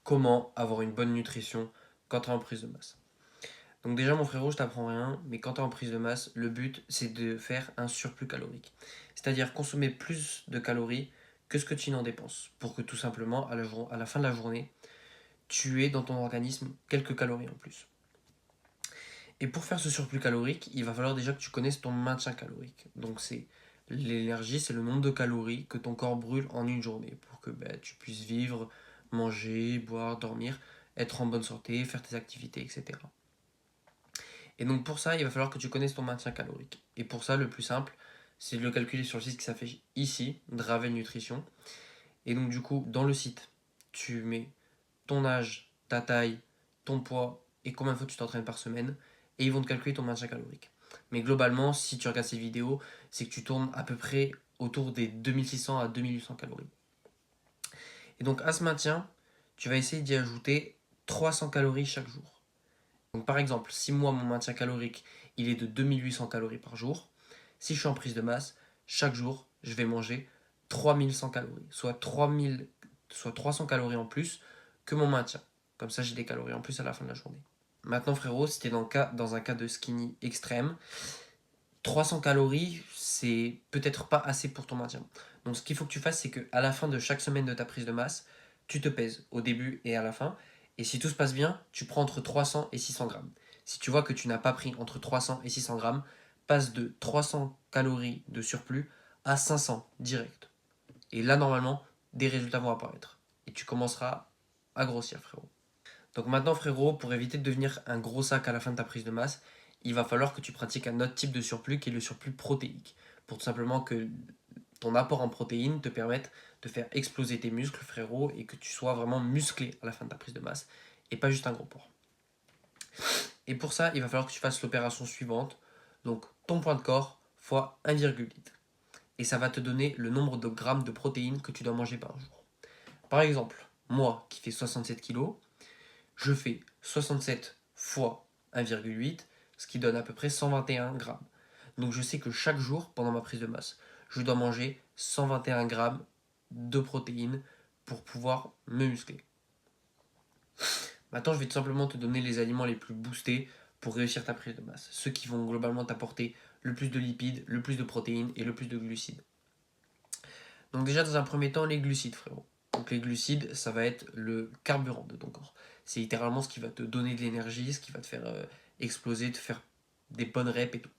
comment avoir une bonne nutrition quand tu es en prise de masse. Donc déjà mon frérot, je t'apprends rien, mais quand tu es en prise de masse, le but c'est de faire un surplus calorique. C'est-à-dire consommer plus de calories que ce que tu n'en dépenses, pour que tout simplement à la fin de la journée, tu aies dans ton organisme quelques calories en plus. Et pour faire ce surplus calorique, il va falloir déjà que tu connaisses ton maintien calorique. Donc c'est l'énergie, c'est le nombre de calories que ton corps brûle en une journée pour que tu puisses vivre, manger, boire, dormir, être en bonne santé, faire tes activités, etc. Et donc pour ça, il va falloir que tu connaisses ton maintien calorique. Et pour ça, le plus simple, c'est de le calculer sur le site qui s'affiche ici, Draven Nutrition. Et donc du coup, dans le site, tu mets ton âge, ta taille, ton poids et combien de fois tu t'entraînes par semaine. Et ils vont te calculer ton maintien calorique. Mais globalement, si tu regardes ces vidéos, c'est que tu tournes à peu près autour des 2600 à 2800 calories. Et donc à ce maintien, tu vas essayer d'y ajouter 300 calories chaque jour. Donc par exemple, si moi mon maintien calorique il est de 2800 calories par jour, si je suis en prise de masse, chaque jour je vais manger 3100 calories, soit 300 calories en plus que mon maintien. Comme ça j'ai des calories en plus à la fin de la journée. Maintenant frérot, si tu es dans un cas de skinny extrême, 300 calories c'est peut-être pas assez pour ton maintien. Donc ce qu'il faut que tu fasses, c'est qu'à la fin de chaque semaine de ta prise de masse, tu te pèses au début et à la fin. Et si tout se passe bien, tu prends entre 300 et 600 grammes. Si tu vois que tu n'as pas pris entre 300 et 600 grammes, passe de 300 calories de surplus à 500 direct. Et là, normalement, des résultats vont apparaître. Et tu commenceras à grossir, frérot. Donc maintenant, frérot, pour éviter de devenir un gros sac à la fin de ta prise de masse, il va falloir que tu pratiques un autre type de surplus qui est le surplus protéique. Pour tout simplement que ton apport en protéines te permette de faire exploser tes muscles, frérot, et que tu sois vraiment musclé à la fin de ta prise de masse, et pas juste un gros porc. Et pour ça, il va falloir que tu fasses l'opération suivante, donc ton poids de corps fois 1,8. Et ça va te donner le nombre de grammes de protéines que tu dois manger par jour. Par exemple, moi qui fais 67 kg, je fais 67 fois 1,8, ce qui donne à peu près 121 grammes. Donc je sais que chaque jour, pendant ma prise de masse, je dois manger 121 grammes de protéines pour pouvoir me muscler. Maintenant, je vais tout simplement te donner les aliments les plus boostés pour réussir ta prise de masse. Ceux qui vont globalement t'apporter le plus de lipides, le plus de protéines et le plus de glucides. Donc déjà, dans un premier temps, les glucides, frérot. Donc les glucides, ça va être le carburant de ton corps. C'est littéralement ce qui va te donner de l'énergie, ce qui va te faire exploser, te faire des bonnes reps et tout.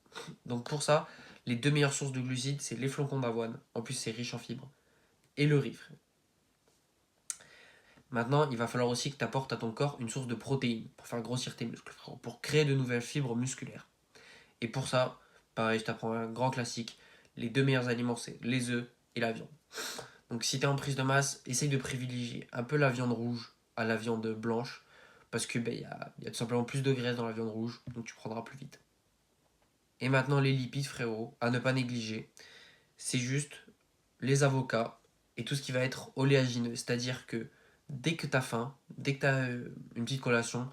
Donc pour ça, les deux meilleures sources de glucides, c'est les flocons d'avoine. En plus, c'est riche en fibres. Et le riz, frérot. Maintenant, il va falloir aussi que tu apportes à ton corps une source de protéines pour faire grossir tes muscles, frérot, pour créer de nouvelles fibres musculaires. Et pour ça, pareil, je t'apprends un grand classique. Les deux meilleurs aliments, c'est les œufs et la viande. Donc si tu es en prise de masse, essaye de privilégier un peu la viande rouge à la viande blanche, parce que y a tout simplement plus de graisse dans la viande rouge, donc tu prendras plus vite. Et maintenant les lipides, frérot, à ne pas négliger, c'est juste les avocats et tout ce qui va être oléagineux. C'est-à-dire que dès que tu as faim, dès que tu as une petite collation,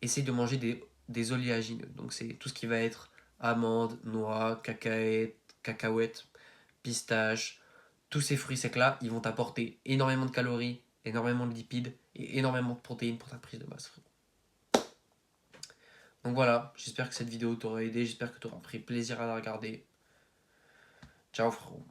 essaye de manger des oléagineux. Donc c'est tout ce qui va être amandes, noix, cacahuètes, pistaches, tous ces fruits secs-là, ils vont t'apporter énormément de calories, énormément de lipides et énormément de protéines pour ta prise de masse. Donc voilà, j'espère que cette vidéo t'aura aidé, j'espère que tu auras pris plaisir à la regarder. Ciao frérot.